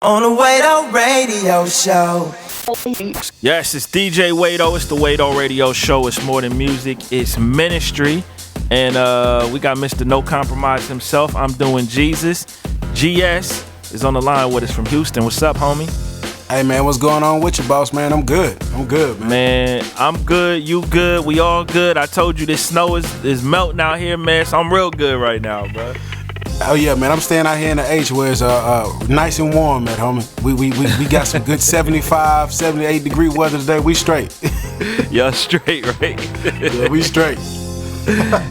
On the Wado Radio Show. Yes, it's DJ Wado. It's the Wado Radio Show. It's more than music. It's ministry. And we got Mr. No Compromise himself. I'm doing Jesus. GS is on the line with us from Houston. What's up, homie? Hey, man, what's going on with you, boss, man? I'm good, man. Man, I'm good. You good. We all good. I told you this snow is melting out here, man, so I'm real good right now, bro. Oh, yeah, man. I'm staying out here in the H where it's nice and warm, man, homie. We got some good 75, 78 degree weather today. We straight. Y'all straight, right? Yeah, we straight.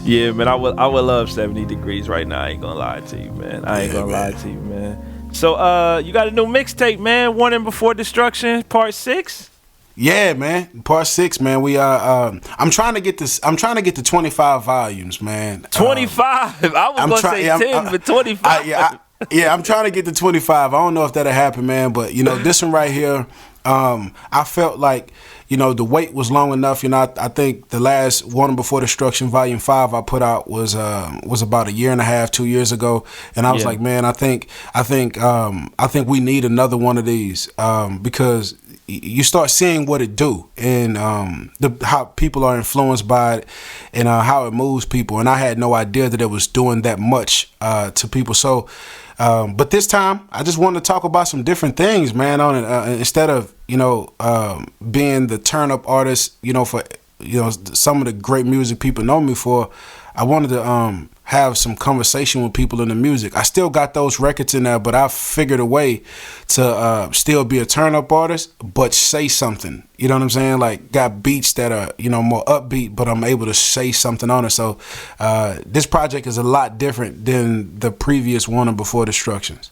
Yeah, man, I would love 70 degrees right now. I ain't gonna lie to you, man. Lie to you, man. So, you got a new mixtape, man. Warning Before Destruction, Part 6. Yeah, man. Part 6, man. We I'm trying to get this. I'm trying to get to 25 volumes, man. 25. I was gonna say 10, but 25. Yeah, I'm trying to get to 25. I don't know if that'll happen, man. But this one right here, I felt like the wait was long enough. I think the last Warning Before Destruction Volume 5 I put out was about a year and a half, 2 years ago, and I was like, man, I think we need another one of these because you start seeing what it do and how people are influenced by it and how it moves people. And I had no idea that it was doing that much to people. So, but this time I just wanted to talk about some different things, man, on it instead of being the turn up artist, for some of the great music people know me for. I wanted to have some conversation with people in the music. I still got those records in there, but I figured a way to still be a turn up artist, but say something. You know what I'm saying? Like got beats that are more upbeat, but I'm able to say something on it. So this project is a lot different than the previous Warning Before Destructions.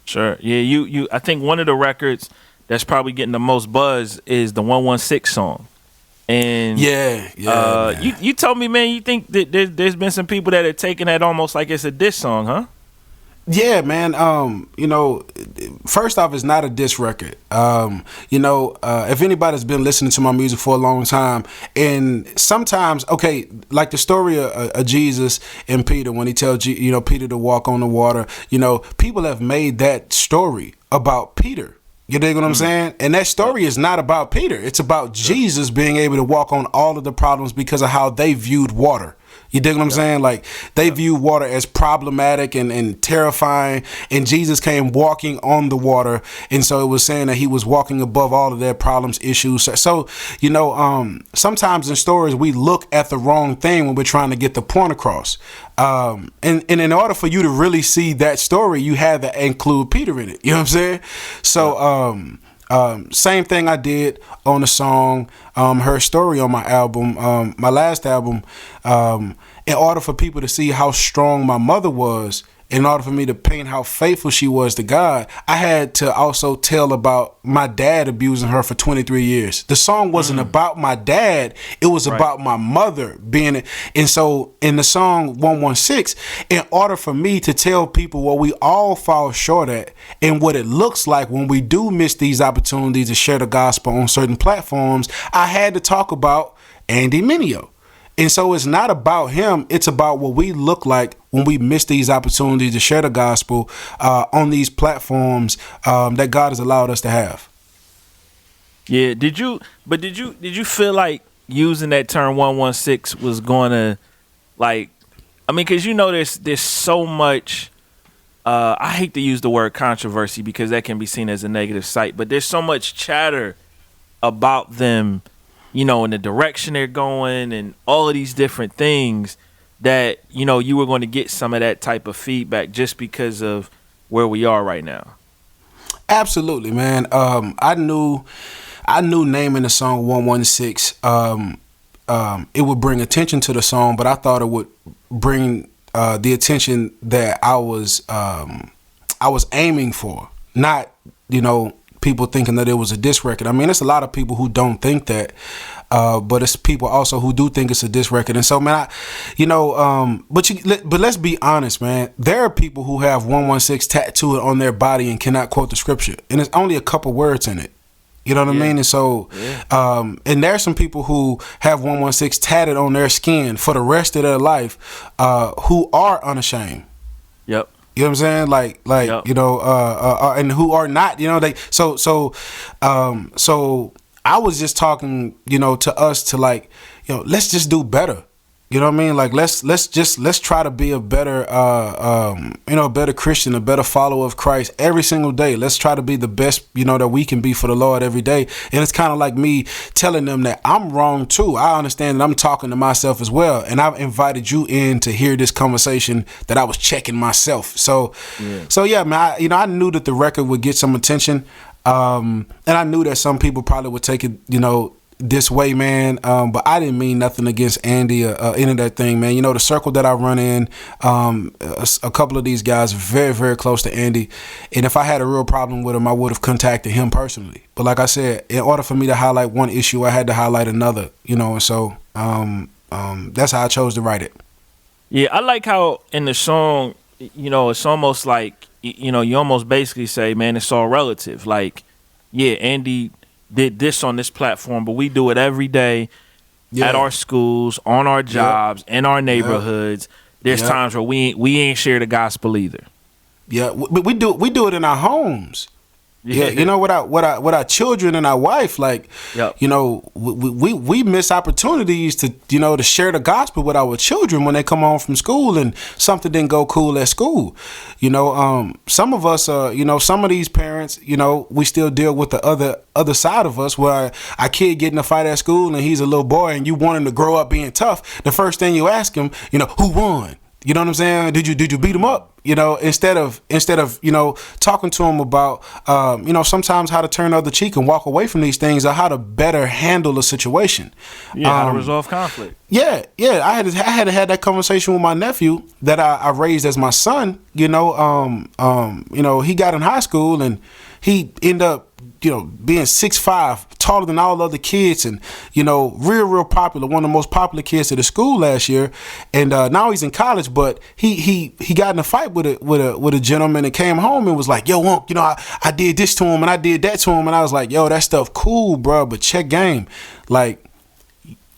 Sure. Yeah. You. I think one of the records that's probably getting the most buzz is the 116 song. And you told me, man, you think that there's been some people that are taking that almost like it's a diss song, huh? Yeah, man. First off, it's not a diss record. If anybody's been listening to my music for a long time, and sometimes, like the story of Jesus and Peter when he tells Peter to walk on the water. People have made that story about Peter. You dig what I'm saying? And that story is not about Peter. It's about Jesus being able to walk on all of the problems because of how they viewed water. You dig what I'm saying? Like they viewed water as problematic and terrifying, and Jesus came walking on the water, and so it was saying that he was walking above all of their problems, issues. So sometimes in stories we look at the wrong thing when we're trying to get the point across. And in order for you to really see that story, you had to include Peter in it. You know what I'm saying? So same thing I did on the song Her Story on my album, my last album. In order for people to see how strong my mother was, in order for me to paint how faithful she was to God, I had to also tell about my dad abusing her for 23 years. The song wasn't about my dad. It was about my mother being it. And so in the song 116, in order for me to tell people what we all fall short at and what it looks like when we do miss these opportunities to share the gospel on certain platforms, I had to talk about Andy Mineo. And so it's not about him. It's about what we look like when we miss these opportunities to share the gospel on these platforms that God has allowed us to have. Yeah. Did you feel like using that term 116 was going to because there's so much. I hate to use the word controversy because that can be seen as a negative site, but there's so much chatter about them, in the direction they're going and all of these different things that, you were going to get some of that type of feedback just because of where we are right now. Absolutely, man. I knew naming the song 116, it would bring attention to the song, but I thought it would bring the attention that I was aiming for, not, people thinking that it was a diss record. I mean, it's a lot of people who don't think that, but it's people also who do think it's a diss record. And so, man, but let's be honest, man. There are people who have 116 tattooed on their body and cannot quote the scripture, and there's only a couple words in it. You know what I mean? And so, and there's some people who have 116 tatted on their skin for the rest of their life, who are unashamed. Yep. You know what I'm saying? Like Yep. you know, and who are not. You know, they so I was just talking, you know, to us to like, you know, let's just do better. You know what I mean? Like let's try to be a better you know, a better Christian, a better follower of Christ every single day. Let's try to be the best, you know, that we can be for the Lord every day. And it's kind of like me telling them that I'm wrong too. I understand that I'm talking to myself as well. And I've invited you in to hear this conversation that I was checking myself. So yeah, man, I knew that the record would get some attention. And I knew that some people probably would take it, you know, this way, man, but I didn't mean nothing against Andy or any of that thing, man. You know, the circle that I run in, a couple of these guys are very, very close to Andy, and if I had a real problem with him, I would have contacted him personally. But like I said, in order for me to highlight one issue, I had to highlight another, you know, and so that's how I chose to write it. Yeah, I like how in the song, you know, it's almost like, you know, you almost basically say, man, it's all relative. Like, yeah, Andy did this on this platform, but we do it every day at our schools, on our jobs, in our neighborhoods. There's times where we ain't share the gospel either. Yeah, but we do it in our homes. Yeah, you know, with our children and our wife, like, you know, we miss opportunities to, you know, to share the gospel with our children when they come home from school and something didn't go cool at school. You know, some of us, you know, some of these parents, you know, we still deal with the other side of us where our kid get in a fight at school and he's a little boy and you want him to grow up being tough. The first thing you ask him, you know, who won? You know what I'm saying? Did you beat him up? You know, instead of you know, talking to him about you know, sometimes how to turn the other cheek and walk away from these things, or how to better handle a situation. Yeah, how to resolve conflict. Yeah. I had that conversation with my nephew that I raised as my son. You know, you know, he got in high school and he ended up, you know, being 6'5", taller than all other kids, and, you know, real popular, one of the most popular kids at the school last year. And now he's in college, but he got in a fight with a gentleman and came home and was like, yo, Unc, you know, I did this to him and I did that to him. And I was like, yo, that stuff cool, bro, but check game. Like,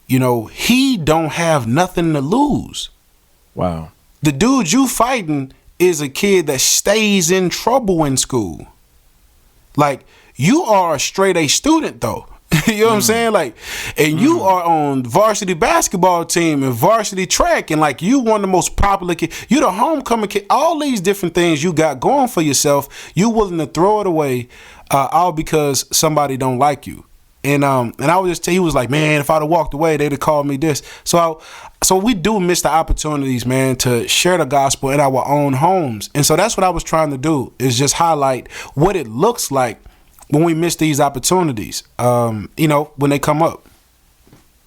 you know, he don't have nothing to lose. Wow. The dude you fighting is a kid that stays in trouble in school. Like, you are a straight A student though. You know what I'm saying? Like, and you are on varsity basketball team and varsity track, and like, you one of the most popular kids. You the homecoming kid. All these different things you got going for yourself, you willing to throw it away, all because somebody don't like you. And I would just tell, he was like, man, if I'd have walked away, they'd have called me this. So we do miss the opportunities, man, to share the gospel in our own homes. And so that's what I was trying to do, is just highlight what it looks like when we miss these opportunities, you know, when they come up.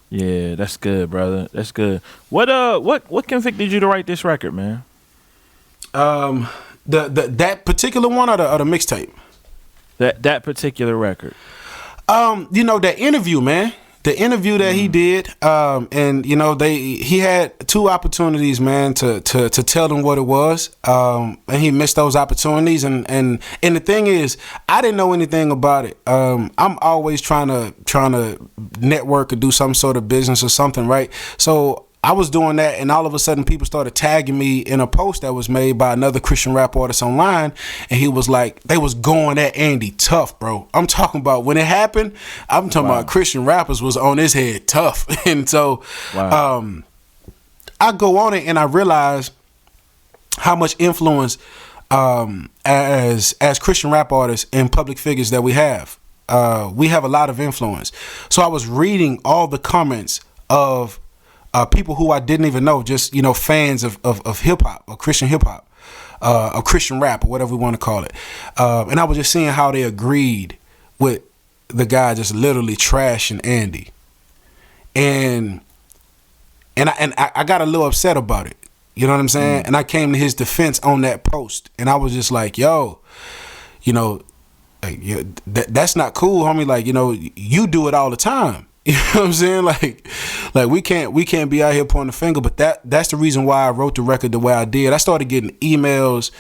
Yeah, that's good, brother. That's good. What convicted you to write this record, man? That particular one, or the mixtape? That particular record. You know, that interview, man. The interview that he did, and you know, he had two opportunities, man, to tell them what it was, and he missed those opportunities. And the thing is, I didn't know anything about it. I'm always trying to network or do some sort of business or something, right? So I was doing that, and all of a sudden people started tagging me in a post that was made by another Christian rap artist online, and he was like, they was going at Andy tough, bro. I'm talking about when it happened, I'm talking about Christian rappers was on his head tough. And so I go on it and I realize how much influence as Christian rap artists and public figures that we have. We have a lot of influence. So I was reading all the comments of people who I didn't even know, just, you know, fans of hip hop, or Christian hip hop, or Christian rap, or whatever we want to call it. And I was just seeing how they agreed with the guy just literally trashing Andy. And I got a little upset about it. You know what I'm saying? And I came to his defense on that post, and I was just like, yo, you know, like, that's not cool, homie. Like, you know, you do it all the time. You know what I'm saying? Like we can't be out here pointing the finger, but that's the reason why I wrote the record the way I did. I started getting emails,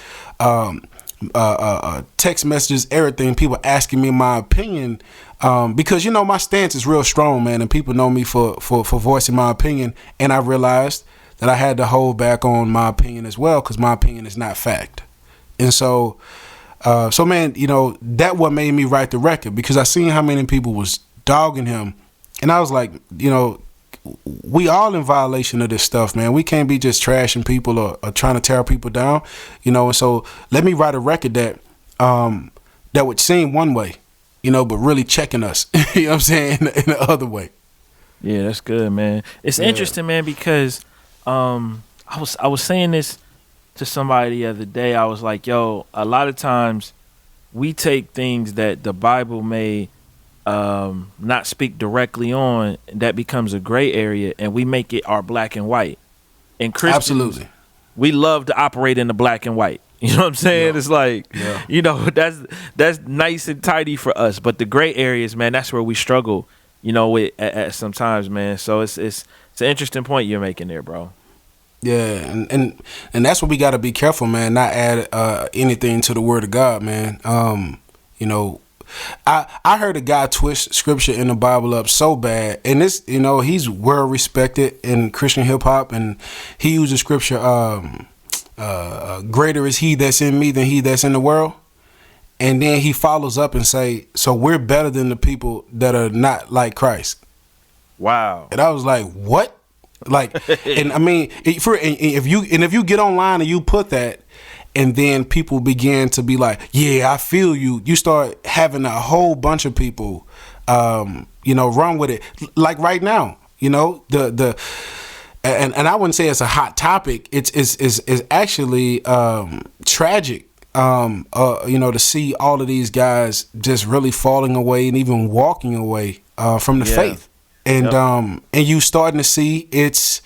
text messages, everything, people asking me my opinion, because, you know, my stance is real strong, man, and people know me for voicing my opinion, and I realized that I had to hold back on my opinion as well, because my opinion is not fact. And so man, you know, that what made me write the record, because I seen how many people was dogging him, and I was like, you know, we all in violation of this stuff, man. We can't be just trashing people or trying to tear people down, you know. And so let me write a record that would seem one way, you know, but really checking us, you know what I'm saying, in the other way. Yeah, that's good, man. It's interesting, man, because I was saying this to somebody the other day. I was like, yo, a lot of times we take things that the Bible may not speak directly on, that becomes a gray area, and we make it our black and white. And Christians, absolutely, we love to operate in the black and white. You know what I'm saying? It's like, you know, that's nice and tidy for us. But the gray areas, man, that's where we struggle, you know, with at sometimes, man. So it's an interesting point you're making there, bro. Yeah, and that's what we got to be careful, man. Not add anything to the word of God, man. You know, I heard a guy twist scripture in the Bible up so bad, and this, you know, he's well respected in Christian hip hop, and he uses scripture. Greater is he that's in me than he that's in the world. And then he follows up and say, so we're better than the people that are not like Christ. Wow. And I was like, what? Like, and I mean, if you get online and you put that, and then people begin to be like, yeah, I feel you. You start having a whole bunch of people, you know, run with it. Like right now, you know, and I wouldn't say it's a hot topic. It's actually tragic. You know, to see all of these guys just really falling away and even walking away from the faith. And and you starting to see it's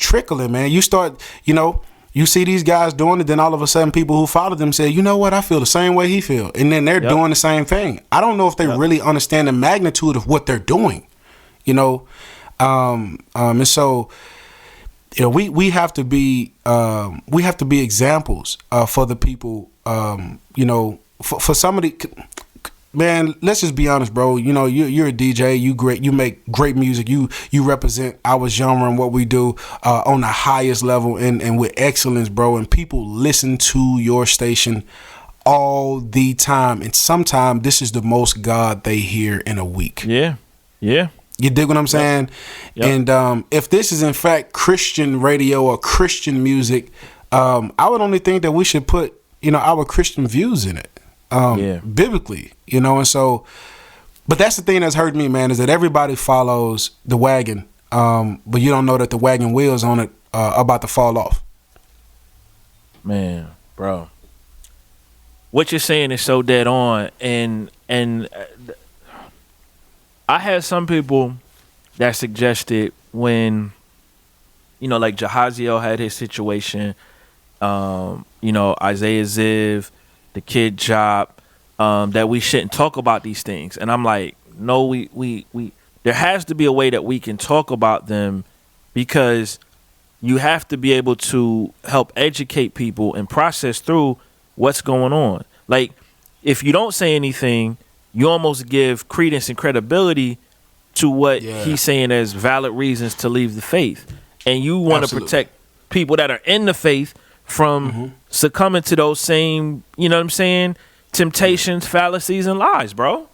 trickling, man. You start, you know, you see these guys doing it, then all of a sudden people who follow them say, you know what, I feel the same way he feel. And then they're doing the same thing. I don't know if they really understand the magnitude of what they're doing, you know. And so, you know, we have to be examples for the people, you know, for somebody. Man, let's just be honest, bro. You know, you're a DJ. You make great music. You represent our genre and what we do on the highest level and with excellence, bro. And people listen to your station all the time. And sometimes this is the most God they hear in a week. Yeah. You dig what I'm saying? Yep. And if this is in fact Christian radio or Christian music, I would only think that we should put, you know, our Christian views in it. Biblically, you know. And so, but that's the thing that's hurt me, man, is that everybody follows the wagon, but you don't know that the wagon wheels on it about to fall off. Man, bro, what you're saying is so dead on. And I had some people that suggested when, you know, like Jahaziel had his situation, you know, Isaiah Ziv, the Kid Chop, that we shouldn't talk about these things. And I'm like, no, we there has to be a way that we can talk about them, because you have to be able to help educate people and process through what's going on. Like, if you don't say anything, you almost give credence and credibility to what he's saying as valid reasons to leave the faith. And you want to protect people that are in the faith from succumbing to those same, you know what I'm saying, temptations, fallacies, and lies, bro.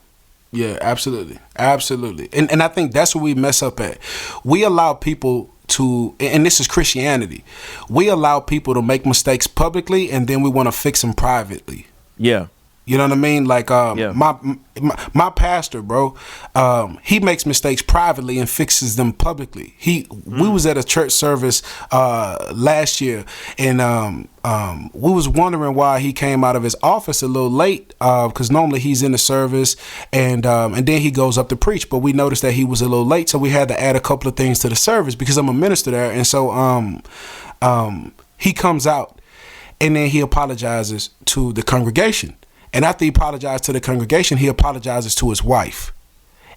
Yeah, absolutely. And I think that's where we mess up at. We allow people to, and this is Christianity, we allow people to make mistakes publicly, and then we want to fix them privately. Yeah. You know what I mean? Like my pastor, bro, he makes mistakes privately and fixes them publicly. We was at a church service last year, and we was wondering why he came out of his office a little late, because normally he's in the service, and then he goes up to preach. But we noticed that he was a little late, so we had to add a couple of things to the service because I'm a minister there. And so he comes out, and then he apologizes to the congregation. And after he apologized to the congregation, he apologizes to his wife.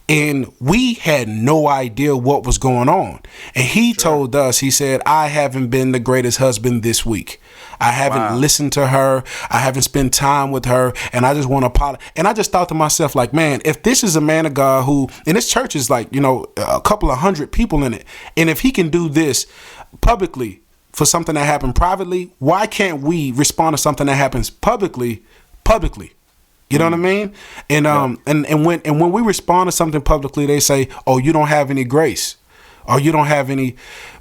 And we had no idea what was going on. And he told us, he said, I haven't been the greatest husband this week. I haven't listened to her. I haven't spent time with her. And I just want to apologize. And I just thought to myself, like, man, if this is a man of God who, and this church is like, you know, a couple of hundred people in it. And if he can do this publicly for something that happened privately, why can't we respond to something that happens publicly? You know what I mean? And and when we respond to something publicly, they say, "Oh, you don't have any grace, or you don't have any,"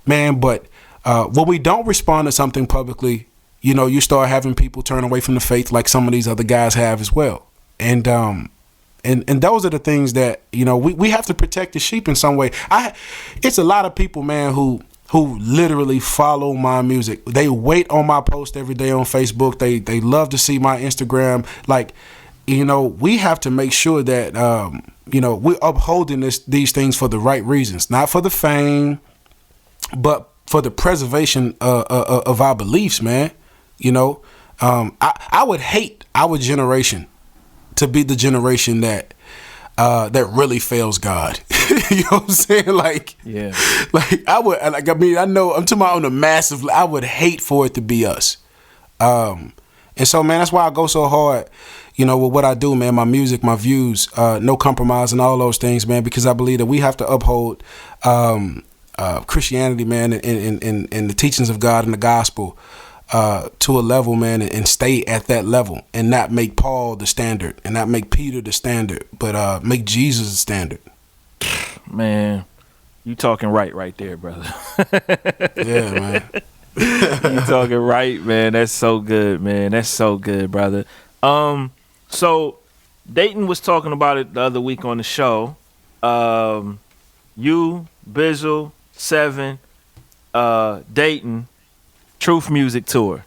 man. But when we don't respond to something publicly, you know, you start having people turn away from the faith, like some of these other guys have as well. And those are the things that, you know, we have to protect the sheep in some way. It's a lot of people, man, who literally follow my music. They wait on my post every day on Facebook. They love to see my Instagram. Like, you know, we have to make sure that you know, we're upholding these things for the right reasons, not for the fame, but for the preservation of our beliefs, man. You know, I would hate our generation to be the generation that really fails God. You know what I'm saying? Like, yeah. Like I know I'm talking about on a massive. I would hate for it to be us. And so, man, that's why I go so hard, you know, with what I do, man. My music, my views, no compromise, and all those things, man. Because I believe that we have to uphold Christianity, man, and the teachings of God and the gospel to a level, man, and stay at that level, and not make Paul the standard, and not make Peter the standard, but make Jesus the standard. Man, you talking right there, brother. Yeah, man. You talking right, man. That's so good, man. That's so good, brother. So Datin was talking about it the other week on the show. You, Bizzle, Sevin, Datin, Truth Music Tour.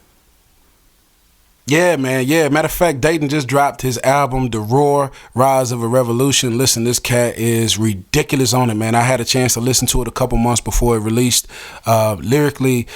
Yeah, man. Yeah. Matter of fact, Datin just dropped his album, The Roar, Rise of a Revolution. Listen, this cat is ridiculous on it, man. I had a chance to listen to it a couple months before it released. Lyrically,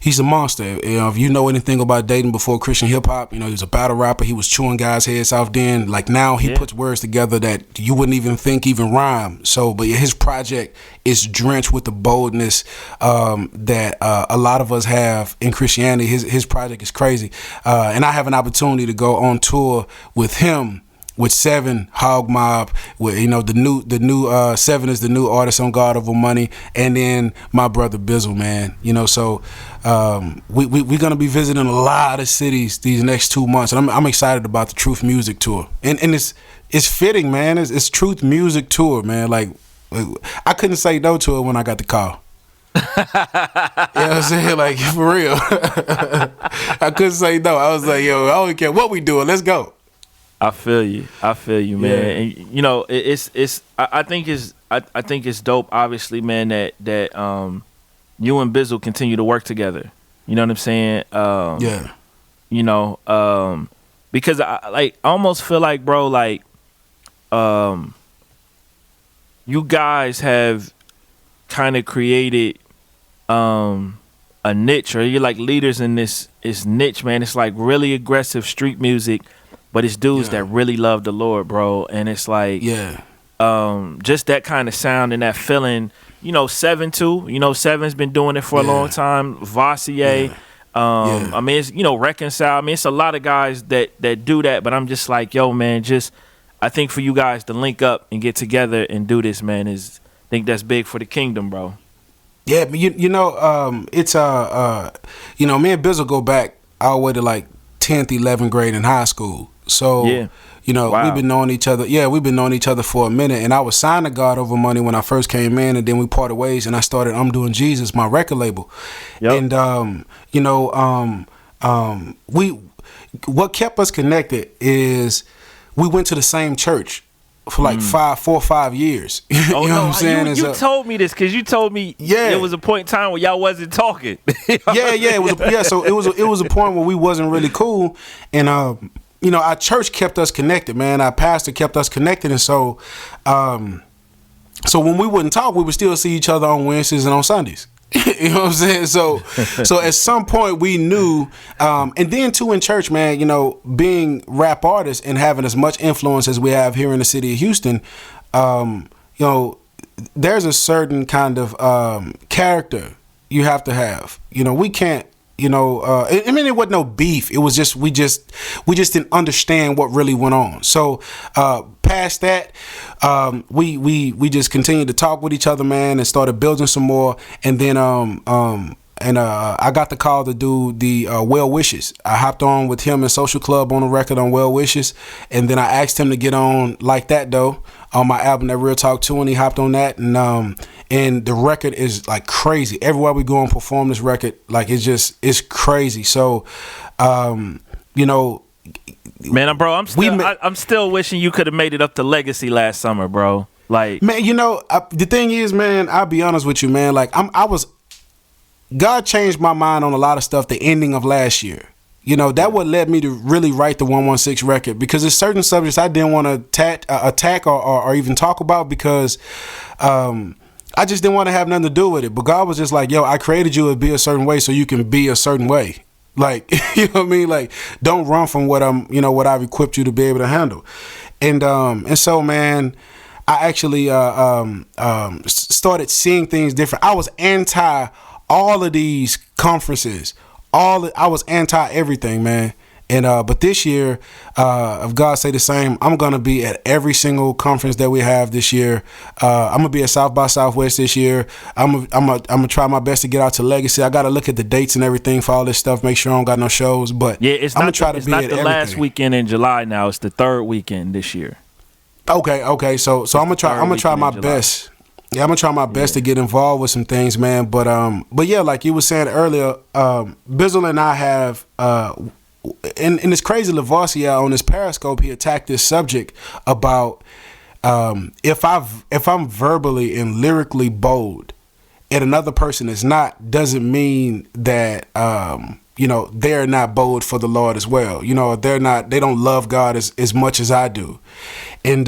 he's a monster. You know, if you know anything about Datin before Christian hip hop, you know, he was a battle rapper. He was chewing guys' heads off then. Like now he puts words together that you wouldn't even think even rhyme. So, but his project is drenched with the boldness that a lot of us have in Christianity. His project is crazy. And I have an opportunity to go on tour with him, with Sevin, Hog Mob, with, you know, the new Sevin is the new artist on God Over Money, and then my brother Bizzle, man. You know, so we're gonna be visiting a lot of cities these next 2 months, and I'm excited about the Truth Music Tour. And it's fitting, man. It's Truth Music Tour, man. Like I couldn't say no to it when I got the call. You know what I'm saying? Like, for real. I couldn't say no. I was like, yo, I don't care what we doing. Let's go. I feel you, man. Yeah. And you know, I think it's dope, obviously, man, that you and Bizzle continue to work together. You know what I'm saying? Yeah. You know, because I almost feel like, bro, like you guys have kind of created a niche, or you're like leaders in this niche, man. It's like really aggressive street music, but it's dudes that really love the Lord, bro. And it's like, just that kind of sound and that feeling. You know, Sevin too. You know, Sevin's been doing it for a long time. Vassier. I mean, it's, you know, Reconcile. I mean, it's a lot of guys that do that. But I'm just like, yo, man, I think for you guys to link up and get together and do this, man, I think that's big for the kingdom, bro. Yeah, you know, it's you know, me and Bizzle go back all the way to like 10th, 11th grade in high school. So, you know, we've been knowing each other. Yeah, we've been knowing each other for a minute. And I was signed to God Over Money when I first came in, and then we parted ways, and I started I'm Doing Jesus, my record label. Yep. And you know, what kept us connected is we went to the same church for like 4 or 5 years. You know what I'm saying? You told me this because you told me there was a point in time where y'all wasn't talking. It was so it was a point where we wasn't really cool, and you know, our church kept us connected, man. Our pastor kept us connected, and so when we wouldn't talk, we would still see each other on Wednesdays and on Sundays. You know what I'm saying? So at some point we knew, and then too in church, man, you know, being rap artists and having as much influence as we have here in the city of Houston, you know, there's a certain kind of character you have to have. You know, we can't, you know, I mean, it wasn't no beef. It was just we just didn't understand what really went on. So past that, we just continued to talk with each other, man, and started building some more. And then I got the call to do the Well Wishes. I hopped on with him and Social Club on the record on Well Wishes, and then I asked him to get on Like That Though on my album That Real Talk 2, and he hopped on that, and the record is like crazy. Everywhere we go and perform this record, like it's crazy. So, you know. Man, bro, I'm still wishing you could have made it up to Legacy last summer, bro. Like, man, you know, the thing is, man, I'll be honest with you, man. Like, God changed my mind on a lot of stuff the ending of last year. You know, that what led me to really write the 116 record, because there's certain subjects I didn't want to attack or even talk about, because I just didn't want to have nothing to do with it. But God was just like, yo, I created you to be a certain way so you can be a certain way. Like, you know what I mean? Like, don't run from what I've equipped you to be able to handle. And so, man, I actually started seeing things different. I was anti all of these conferences. I was anti everything, man. And but this year, if God say the same, I'm gonna be at every single conference that we have this year. I'm gonna be at South by Southwest this year. I'm gonna try my best to get out to Legacy. I gotta look at the dates and everything for all this stuff. Make sure I don't got no shows. But yeah, it's I'm not gonna try to it's be not at the everything. last weekend in July now. It's the third weekend this year. Okay. So I'm gonna try my best. Yeah, I'm gonna try my best to get involved with some things, man. But yeah, like you were saying earlier, Bizzle and I have and it's crazy. Lavoisier on his Periscope, he attacked this subject about if I'm verbally and lyrically bold, and another person is not, doesn't mean that they're not bold for the Lord as well. You know, they don't love God as much as I do, and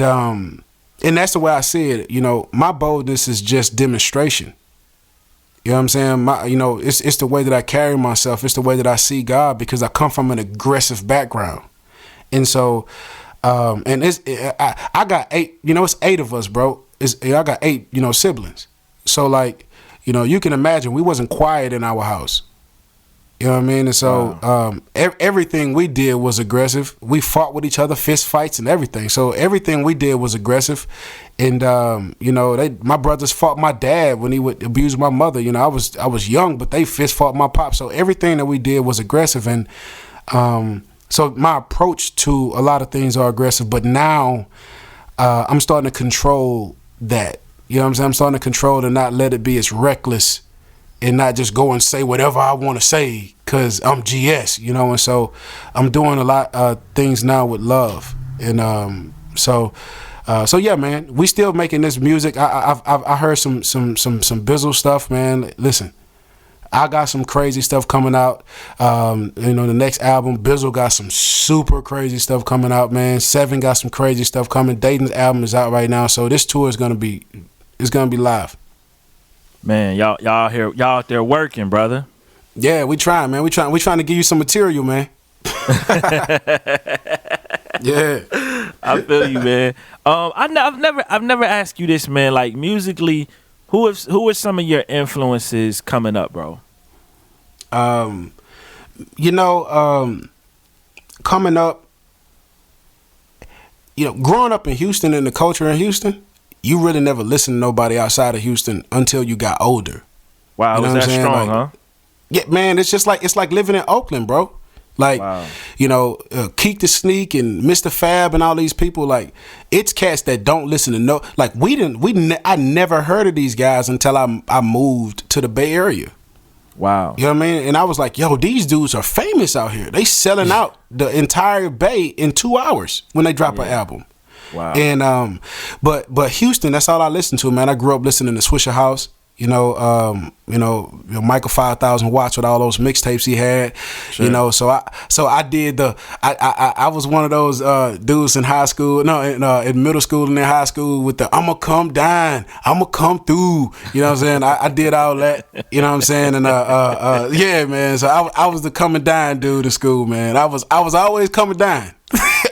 that's the way I see it. You know, my boldness is just demonstration. You know what I'm saying? It's the way that I carry myself. It's the way that I see God, because I come from an aggressive background. And so, I got 8, it's 8 of us, bro. I got 8, siblings. So like, you can imagine we wasn't quiet in our house. You know what I mean? And so everything we did was aggressive. We fought with each other, fist fights and everything. So everything we did was aggressive. And my brothers fought my dad when he would abuse my mother. I was young, but they fist fought my pop. So everything that we did was aggressive. And so my approach to a lot of things are aggressive. But now I'm starting to control that. You know what I'm saying? I'm starting to control to not let it be as reckless, and not just go and say whatever I want to say because I'm GS, and so I'm doing a lot of things now with love. And so yeah, man, we still making this music. I heard some Bizzle stuff, man. Listen, I got some crazy stuff coming out. The next album, Bizzle got some super crazy stuff coming out, man. Sevin got some crazy stuff coming. Datin's album is out right now, so this tour is gonna be live. Man, y'all out there working, brother. Yeah, we trying, man. We trying to give you some material, man. Yeah, I feel you, man. I've never asked you this, man. Like, musically, who are some of your influences coming up, bro? Coming up, growing up in Houston and the culture in Houston, you really never listen to nobody outside of Houston until you got older. Wow, was that strong, huh? Yeah, man, it's like living in Oakland, bro. Like, wow. Keek the Sneak and Mr. Fab and all these people, like, it's cats that don't listen to no, like, I never heard of these guys until I moved to the Bay Area. Wow. You know what I mean? And I was like, yo, these dudes are famous out here. They selling out the entire Bay in 2 hours when they drop an album. Wow. And but Houston, that's all I listened to, man. I grew up listening to Swisher House, Michael 5,000 watts with all those mixtapes he had, sure. So I did I was one of those dudes in high school, in middle school and in high school with the I'ma come down, I'ma come through, you know what I'm saying? I did all that, you know what I'm saying? And yeah, man. So I was the coming down dude in school, man. I was always coming down.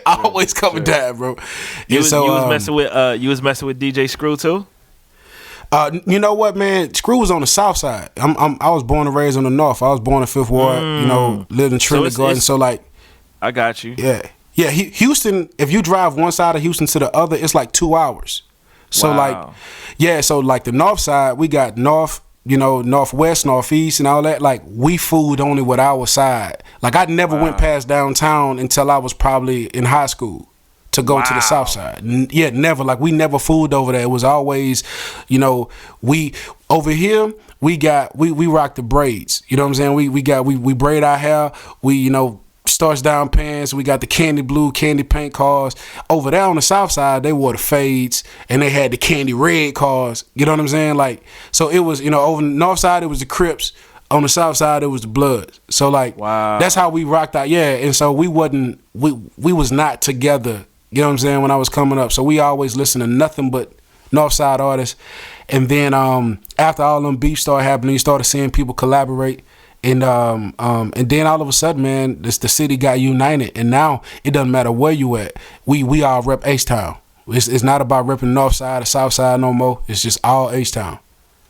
Always coming down, bro. You was messing with DJ Screw too? You know what, man? Screw was on the south side. I was born and raised on the north. I was born in Fifth Ward. Lived in Trinity Garden. So like, I got you. Yeah. Houston. If you drive one side of Houston to the other, it's like 2 hours. So wow. like, yeah. So like the north side, we got North, you know, northwest, northeast, and all that, like we fooled only with our side. Like I never went past downtown until I was probably in high school to go to the south side. Yeah, never. Like we never fooled over there. It was always, you know, we over here we rock the braids. You know what I'm saying? We braid our hair. We, you know, starch down pants. We got the candy blue, candy paint cars. Over there on the south side, they wore the fades and they had the candy red cars. You know what I'm saying? Like, so it was, you know, over the north side it was the Crips. On the south side it was the Bloods. So like, that's how we rocked out. Yeah, and so we was not together. You know what I'm saying? When I was coming up, so we always listened to nothing but north side artists. And then after all them beefs started happening, you started seeing people collaborate. And then all of a sudden, man, the city got united, and now it doesn't matter where you at. We all rep H-Town. It's not about repping North Side or South Side no more. It's just all H-Town.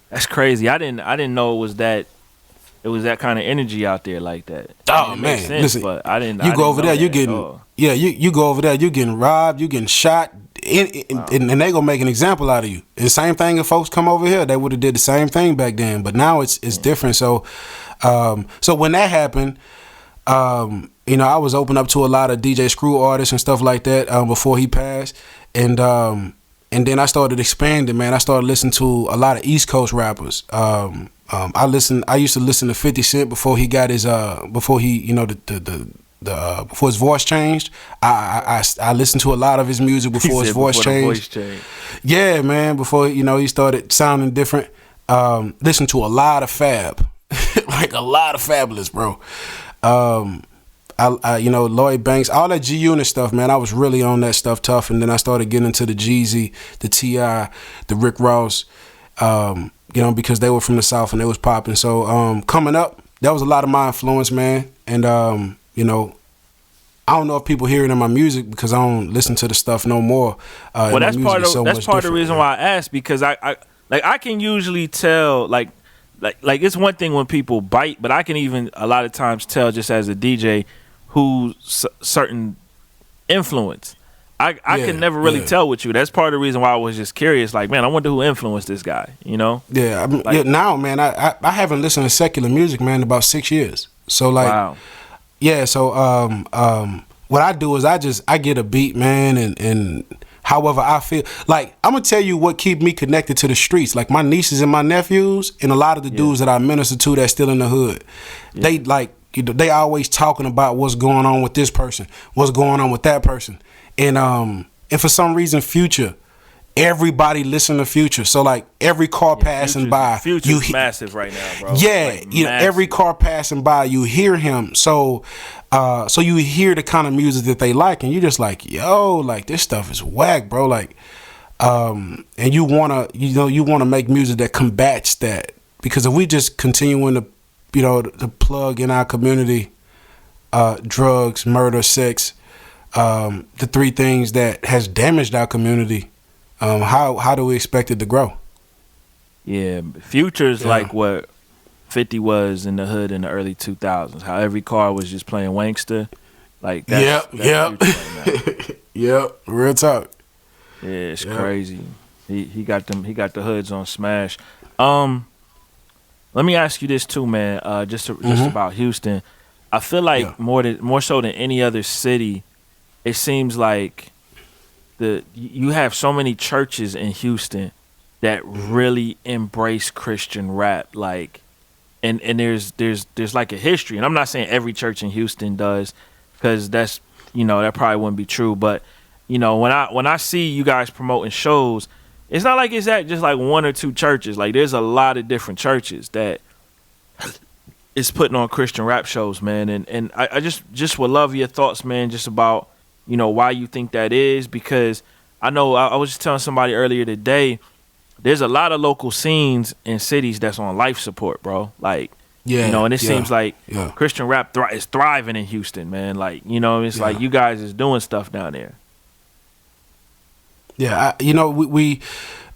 That's crazy. I didn't know it was that kind of energy out there like that. Oh man, sense, listen, but I didn't. You go over there, you getting you go over there, you getting robbed, you getting shot, and they gonna make an example out of you. And the same thing if folks come over here, they would have did the same thing back then. But now it's different. So. So when that happened, you know, I was open up to a lot of DJ Screw artists and stuff like that before he passed, and then I started expanding, man. I started listening to a lot of East Coast rappers. I used to listen to 50 Cent before he got his before he, you know, before his voice changed. I listened to a lot of his music before his voice changed. Yeah, man. Before, you know, he started sounding different. Listened to a lot of Fab. Like a lot of Fabulous, bro. I you know, Lloyd Banks, all that G Unit stuff, man. I was really on that stuff tough, and then I started getting into the Jeezy, the T.I., the Rick Ross, you know, because they were from the South and they was popping. So coming up, that was a lot of my influence, man. And you know, I don't know if people hear it in my music because I don't listen to the stuff no more. Well, that's part of the reason why I asked, because I can usually tell like it's one thing when people bite, but I can even a lot of times tell just as a DJ who's certain influence. I can never really tell with you. That's part of the reason why I was just curious. Like, man, I wonder who influenced this guy. You know? Yeah. Now, man, I haven't listened to secular music, man, in about 6 years. So like, wow. Yeah. So what I do is I get a beat, man, and however I feel. Like, I'm gonna tell you what keep me connected to the streets. Like my nieces and my nephews, and a lot of the dudes that I minister to that's still in the hood. They like, you know, they always talking about what's going on with this person, what's going on with that person, and for some reason, Future. Everybody listen to Future. So like every car passing by, Future's massive right now, bro. Yeah, like, you know, every car passing by, you hear him. So you hear the kind of music that they like, and you're just like, yo, like this stuff is whack, bro. Like, and you wanna make music that combats that, because if we just continuing to, you know, to plug in our community, drugs, murder, sex, the three things that has damaged our community. How do we expect it to grow? Yeah, Future's like what 50 was in the hood in the early 2000s. How every car was just playing Wankster. Like that's Yep. Right. Yep. Real talk. Yeah, it's crazy. He got the hoods on smash. Let me ask you this too, man. Just about Houston. I feel like more so than any other city, it seems like you have so many churches in Houston that really embrace Christian rap, like, and there's like a history. And I'm not saying every church in Houston does, because that's, you know, that probably wouldn't be true. But you know, when I see you guys promoting shows, it's not like it's at just like one or two churches. Like there's a lot of different churches that is putting on Christian rap shows, man. And I just would love your thoughts, man, just about, you know, why you think that is, because I know I was just telling somebody earlier today, there's a lot of local scenes in cities that's on life support, bro. Like, you know, and it seems like Christian rap is thriving in Houston, man. Like, you know, it's like you guys is doing stuff down there. Yeah, you know, we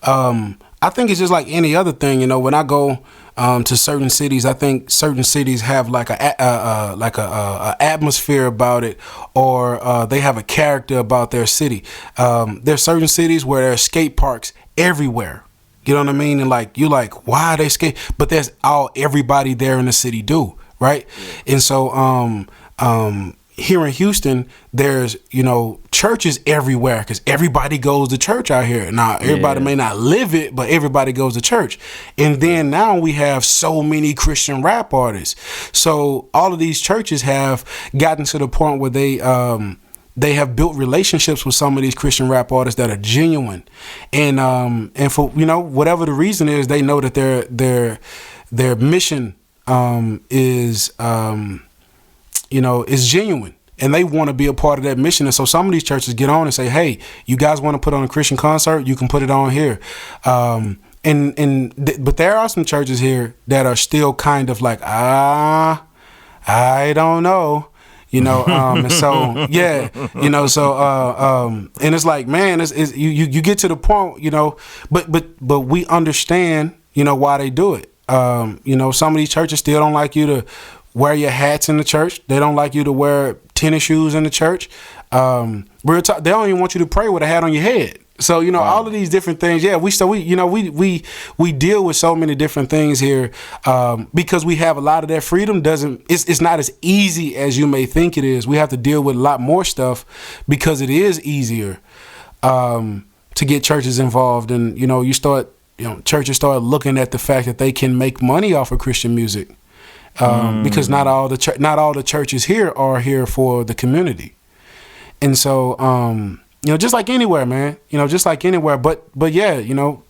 I think it's just like any other thing. You know, when I go to certain cities, I think certain cities have like a atmosphere about it, or they have a character about their city. There's certain cities where there are skate parks everywhere. You know what I mean? And like you like, why are they skate? But that's all everybody there in the city do, right? Yeah. And so here in Houston, there's, you know, churches everywhere because everybody goes to church out here. Now, everybody may not live it, but everybody goes to church. And then now we have so many Christian rap artists. So all of these churches have gotten to the point where they have built relationships with some of these Christian rap artists that are genuine. And for, you know, whatever the reason is, they know that their mission is genuine, and they want to be a part of that mission. And so some of these churches get on and say, hey, you guys want to put on a Christian concert? You can put it on here. But there are some churches here that are still kind of like, I don't know. You know, and so, yeah, you know, so, and it's like, man, you get to the point, you know, but we understand, you know, why they do it. You know, some of these churches still don't like you to wear your hats in the church. They don't like you to wear tennis shoes in the church. They don't even want you to pray with a hat on your head. So, you know, all of these different things. Yeah, we deal with so many different things here because we have a lot of that freedom. It's not as easy as you may think it is. We have to deal with a lot more stuff because it is easier to get churches involved. And, you know, churches start looking at the fact that they can make money off of Christian music because not all the churches here are here for the community. And so, you know, just like anywhere, man, you know, just like anywhere. But yeah, you know,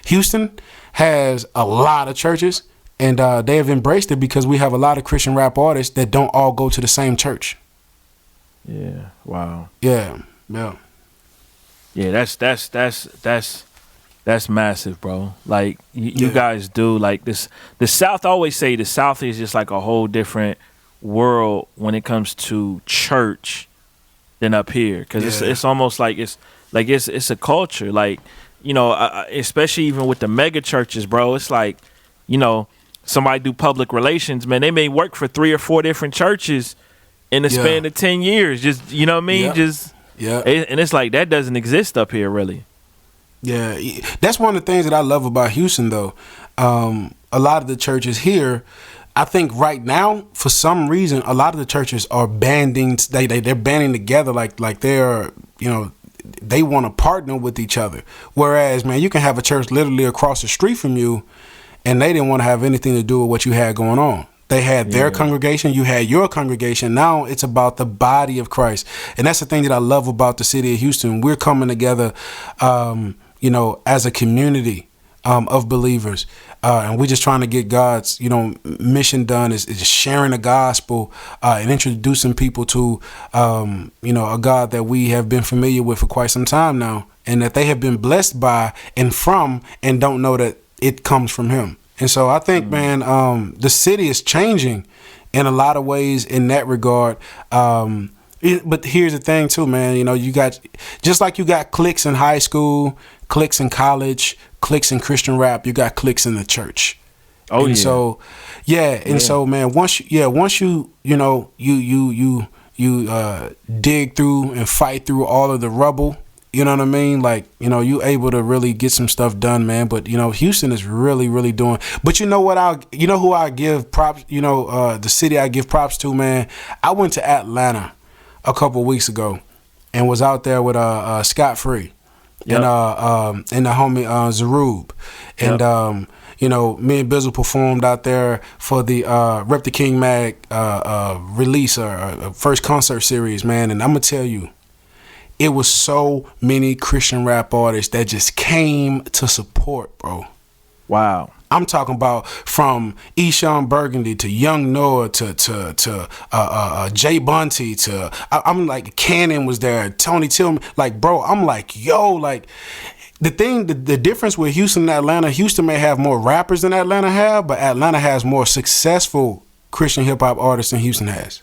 Houston has a lot of churches and they have embraced it because we have a lot of Christian rap artists that don't all go to the same church. Yeah. Wow. Yeah. Yeah. Yeah. That's massive, bro. Like you guys do like this. The South, I always say the South is just like a whole different world when it comes to church than up here, because it's almost like it's a culture, like, you know, especially even with the mega churches, bro. It's like, you know, somebody do public relations, man. They may work for 3 or 4 different churches in the span of 10 years. Just, you know what I mean? And it's like that doesn't exist up here, really. Yeah, that's one of the things that I love about Houston, though. A lot of the churches here, I think right now, for some reason, a lot of the churches are banding. They're banding together like they're, you know, they want to partner with each other. Whereas, man, you can have a church literally across the street from you, and they didn't want to have anything to do with what you had going on. They had their congregation, you had your congregation. Now it's about the body of Christ, and that's the thing that I love about the city of Houston. We're coming together, you know, as a community of believers. And we're just trying to get God's, you know, mission done is sharing the gospel and introducing people to, you know, a God that we have been familiar with for quite some time now, and that they have been blessed by and from, and don't know that it comes from him. And so I think, man, the city is changing in a lot of ways in that regard. But here's the thing too, man, you know, you got, just like you got cliques in high school, cliques in college, cliques in Christian rap, you got cliques in the church. Oh, and so, so, man, once you dig through and fight through all of the rubble, you know what I mean? Like, you know, you able to really get some stuff done, man. But, you know, Houston is really, really doing. But you know what? You know who I give props, you know, the city I give props to, man. I went to Atlanta a couple weeks ago and was out there with Scott Free. Yep. And the homie Zarub. And you know, me and Bizzle performed out there for the Rep the King Mag release or first concert series, man. And I'm gonna tell you, it was so many Christian rap artists that just came to support, bro. Wow. I'm talking about from Eshawn Burgundy to Young Noah to Jay Bunty to I'm like Cannon was there, Tony Tillman, like, bro, I'm like, yo, like the difference with Houston and Atlanta, Houston may have more rappers than Atlanta have, but Atlanta has more successful Christian hip hop artists than Houston has.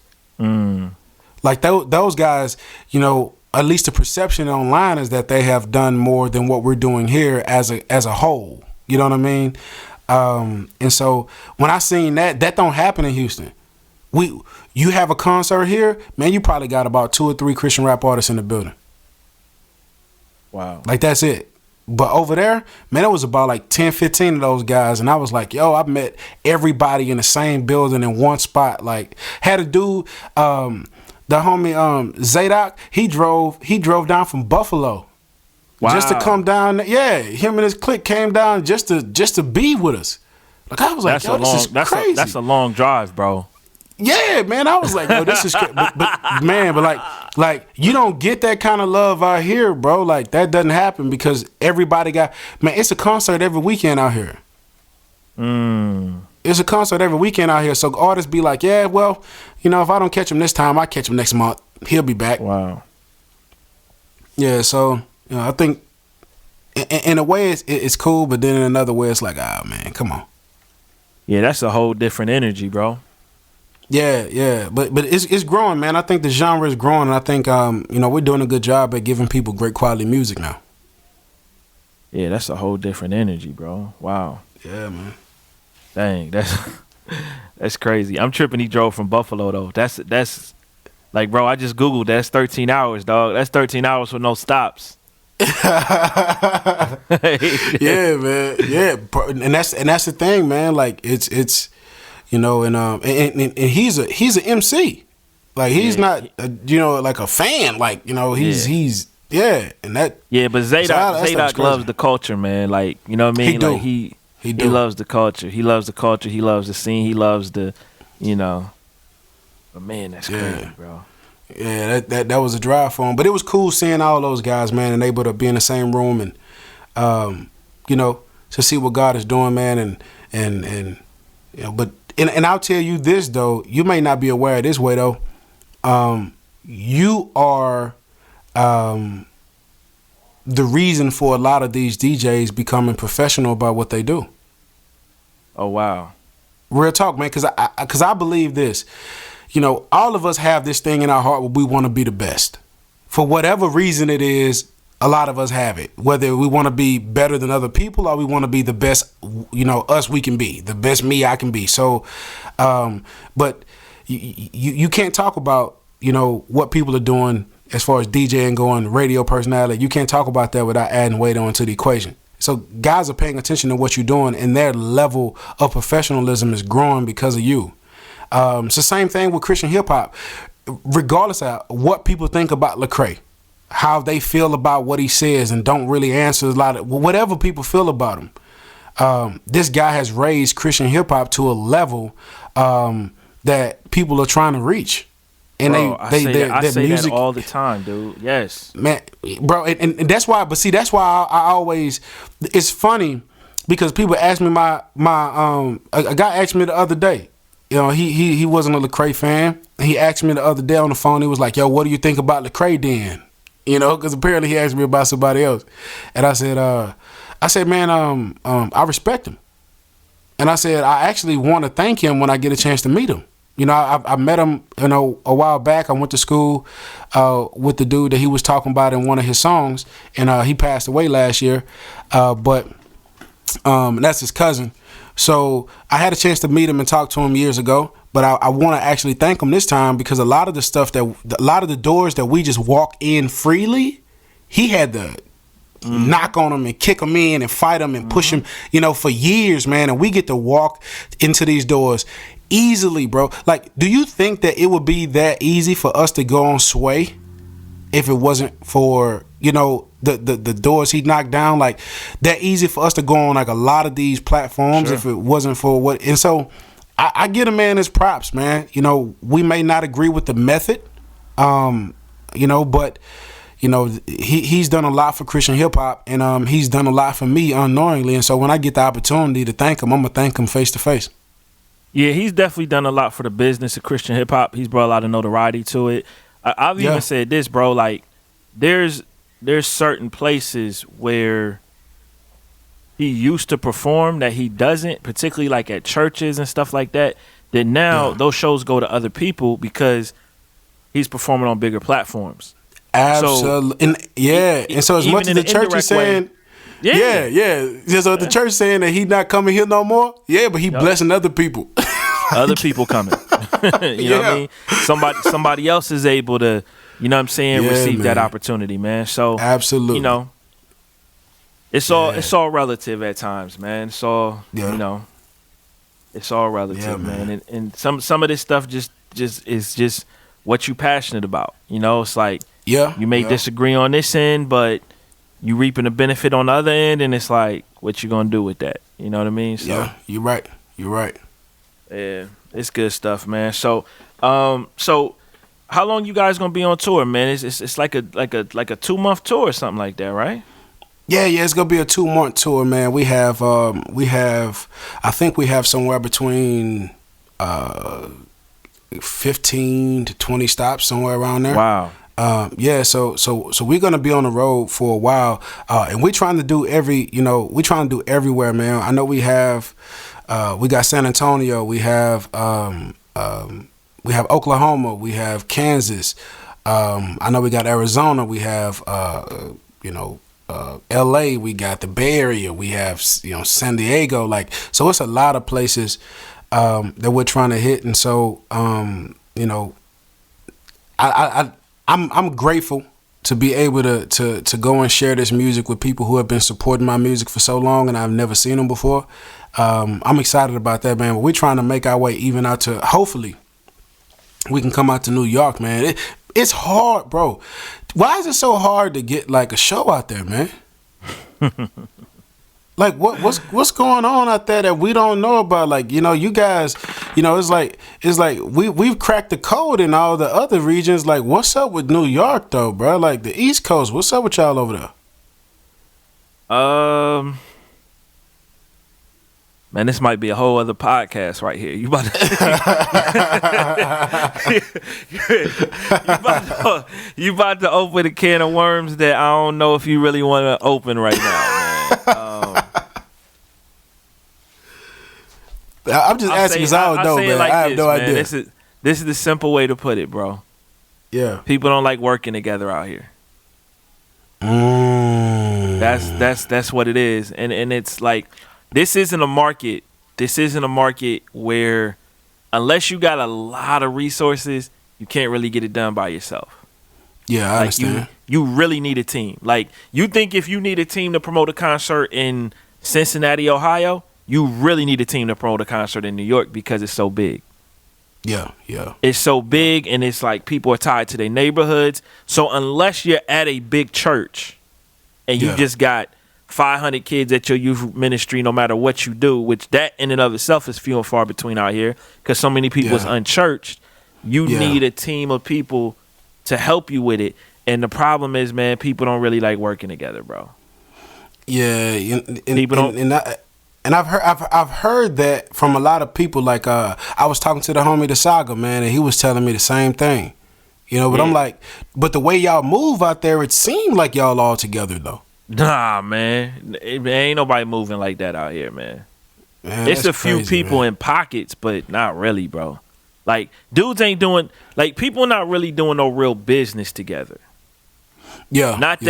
Like those guys, you know, at least the perception online is that they have done more than what we're doing here as a whole. You know what I mean? And so when I seen that don't happen in Houston. You have a concert here, man, you probably got about 2 or 3 Christian rap artists in the building. Wow. Like that's it. But over there, man, it was about like 10, 15 of those guys. And I was like, yo, I met everybody in the same building in one spot. Like, had a dude, the homie Zadok, he drove down from Buffalo. Wow. Just to come down. Yeah, him and his clique came down just to be with us. Like, I was like, yo, this is crazy. That's a long drive, bro. Yeah, man, I was like, yo, this is but like you don't get that kind of love out here, bro. Like, that doesn't happen because everybody got, man, it's a concert every weekend out here. It's a concert every weekend out here. So artists be like, yeah, well, you know, if I don't catch him this time, I catch him next month. He'll be back. Wow. Yeah, so, you know, I think in a way it's cool, but then in another way it's like, ah, man, come on. Yeah, that's a whole different energy, bro. Yeah, but it's growing, man. I think the genre is growing, and I think you know, we're doing a good job at giving people great quality music now. Yeah, that's a whole different energy, bro. Wow. Yeah, man. Dang, that's crazy. I'm tripping. He drove from Buffalo though. That's like, bro, I just googled. That's 13 hours, dog. That's 13 hours with no stops. Yeah, man. Yeah, and that's the thing, man. Like, it's. You know, and he's an MC, like he's not you know, like a fan, like, you know, he's and that but Zadok loves the culture, man. Like, you know what I mean? Like he loves the culture. He loves the culture. He loves the scene. He loves the, you know. But man, that's crazy, bro. Yeah, that was a drive for him, but it was cool seeing all those guys, man, and able to be in the same room and you know, to see what God is doing, man, and you know, but. And I'll tell you this, though. You may not be aware of this way, though. You are the reason for a lot of these DJs becoming professional about what they do. Oh, wow. Real talk, man, because I believe this. You know, all of us have this thing in our heart where we want to be the best. For whatever reason it is, a lot of us have it. Whether we want to be better than other people or we want to be the best, you know, us we can be. The best me I can be. So, but you can't talk about, you know, what people are doing as far as DJing going, radio personality. You can't talk about that without adding weight onto the equation. So guys are paying attention to what you're doing, and their level of professionalism is growing because of you. It's the same thing with Christian hip hop. Regardless of what people think about Lecrae, how they feel about what he says and don't really answer a lot of whatever people feel about him. This guy has raised Christian hip hop to a level that people are trying to reach. And I say that all the time, dude. Yes, man, bro, and that's why. But see, that's why I always. It's funny because people ask me a guy asked me the other day. You know, he wasn't a Lecrae fan. He asked me the other day on the phone. He was like, "Yo, what do you think about Lecrae then?" You know, because apparently he asked me about somebody else, and I said, man, I respect him, and I said I actually want to thank him when I get a chance to meet him. You know, I met him, you know, a while back. I went to school with the dude that he was talking about in one of his songs, and he passed away last year. But that's his cousin. So I had a chance to meet him and talk to him years ago. But I want to actually thank him this time because a lot of the doors that we just walk in freely, he had to knock on them and kick them in and fight them and push them, you know, for years, man. And we get to walk into these doors easily, bro. Like, do you think that it would be that easy for us to go on Sway if it wasn't for, you know, the doors he knocked down? Like, that easy for us to go on like a lot of these platforms if it wasn't for what? And so I give a man his props, man. You know, we may not agree with the method, you know, but you know, he's done a lot for Christian hip hop, and he's done a lot for me unknowingly. And so when I get the opportunity to thank him, I'm gonna thank him face to face. Yeah, he's definitely done a lot for the business of Christian hip hop. He's brought a lot of notoriety to it. I've even said this, bro. Like, there's certain places where he used to perform that he doesn't, particularly like at churches and stuff like that. That now those shows go to other people because he's performing on bigger platforms. Absolutely, and so as much as the church is saying. So the church saying that he not coming here no more. Yeah, but he blessing other people. Other people coming. You know what I mean? Somebody else is able to, you know what I'm saying, receive that opportunity, man. So absolutely, you know, it's all relative at times, man. It's all Yeah. it's all relative, Yeah, man. man. And some of this stuff just is just what you passionate about. It's like Yeah. you may yeah. disagree on this end, but you reaping the benefit on the other end, and it's like what you gonna do with that? You know what I mean? So Yeah, you're right. You're right. yeah, it's good stuff, man. So so how long you guys gonna be on tour, man? It's like a 2-month tour or something like that, right? Yeah, it's gonna be a 2-month tour, man. We have I think we have somewhere between 15 to 20 stops, somewhere around there. Wow. Yeah, so we're gonna be on the road for a while, and we're trying to do everywhere, man. I know we got San Antonio, we have Oklahoma, we have Kansas. I know we got Arizona, we have LA, we got the Bay Area, we have San Diego. Like, so it's a lot of places that we're trying to hit, and so I'm grateful to be able to go and share this music with people who have been supporting my music for so long, and I've never seen them before. I'm excited about that, man. But we're trying to make our way even out to, hopefully we can come out to New York, man. It's hard, bro. Why is it so hard to get like a show out there, man? Like what's going on out there that we don't know about? Like, you guys, it's like we've cracked the code in all the other regions. Like, what's up with New York though, bro? Like the East Coast, what's up with y'all over there? Man, this might be a whole other podcast right here. You about to open a can of worms that I don't know if you really want to open right now, man. I'm just asking because I don't know, man. Like I have no idea. This is the simple way to put it, bro. Yeah. People don't like working together out here. That's what it is, and it's like this isn't a market. This isn't a market where, unless you got a lot of resources, you can't really get it done by yourself. Yeah, I understand. You really need a team. Like, you think if you need a team to promote a concert in Cincinnati, Ohio, you really need a team to promote a concert in New York because it's so big. Yeah. It's so big, and it's like people are tied to their neighborhoods. So unless you're at a big church and you just got 500 kids at your youth ministry, no matter what you do, which that in and of itself is few and far between out here because so many people is unchurched, you need a team of people to help you with it. And the problem is, man, people don't really like working together, bro. Yeah, People don't. And I've heard that from a lot of people. Like, I was talking to the homie the Saga, man, and he was telling me the same thing. But I'm like, but the way y'all move out there, it seemed like y'all all together though. Nah, man, ain't nobody moving like that out here, man. It's a few crazy, people man. in pockets, but not really, bro. Like, dudes ain't doing, like, people not really doing no real business together. Yeah, Not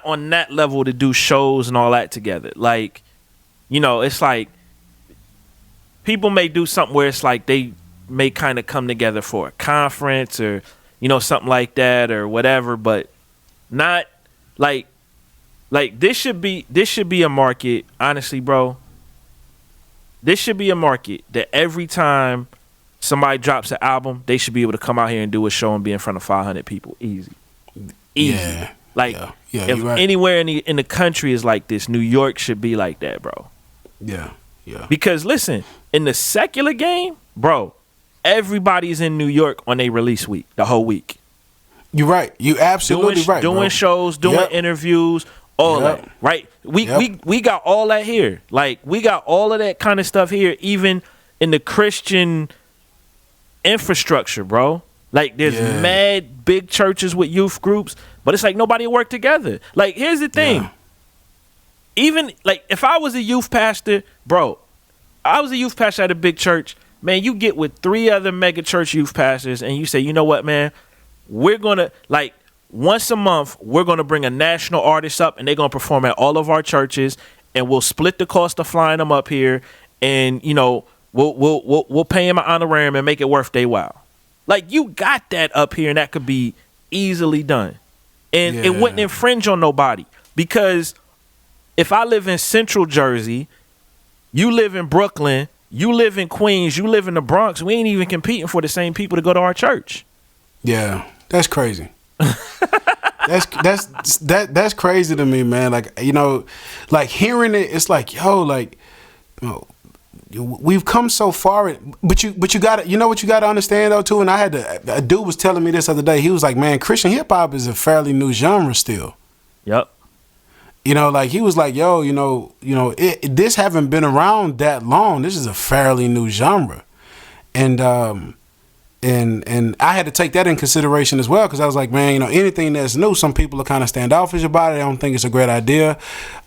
on that level to do shows and all that together. Like, it's like people may do something where it's like they may kind of come together for a conference or something like that or whatever, but not like this should be a market, honestly, bro. This should be a market that every time somebody drops an album, they should be able to come out here and do a show and be in front of 500 people. Easy. Yeah. Like, yeah, if you're right. anywhere in the country is like this, New York should be like that, bro. Yeah. Because listen, in the secular game, bro, everybody's in New York on a release week, the whole week. You're right. You absolutely right. Doing bro. shows, doing interviews, all Yep. that, right? We got all that here. Like, we got all of that kind of stuff here, even in the Christian infrastructure, bro. Like, there's mad big churches with youth groups, but it's like nobody work together. Like, here's the thing. Yeah. Even, like, if I was a youth pastor, bro, I was a youth pastor at a big church, man, you get with 3 other mega church youth pastors and you say, you know what, man, we're going to, like, once a month, we're going to bring a national artist up and they're going to perform at all of our churches, and we'll split the cost of flying them up here, and, we'll pay them an honorarium and make it worth their while. Like, you got that up here, and that could be easily done. And it wouldn't infringe on nobody. Because if I live in Central Jersey, you live in Brooklyn, you live in Queens, you live in the Bronx, we ain't even competing for the same people to go to our church. Yeah, that's crazy. That's crazy to me, man. Like, you know, like hearing it, it's like, yo, like, you know, we've come so far, but you got to, you know what you got to understand though too. And I had to, a dude was telling me this other day. He was like, man, Christian hip hop is a fairly new genre still. Yep. You know, like he was like, yo, this haven't been around that long. This is a fairly new genre, and I had to take that in consideration as well, because I was like, man, you know, anything that's new, some people are kind of standoffish about it. I don't think it's a great idea.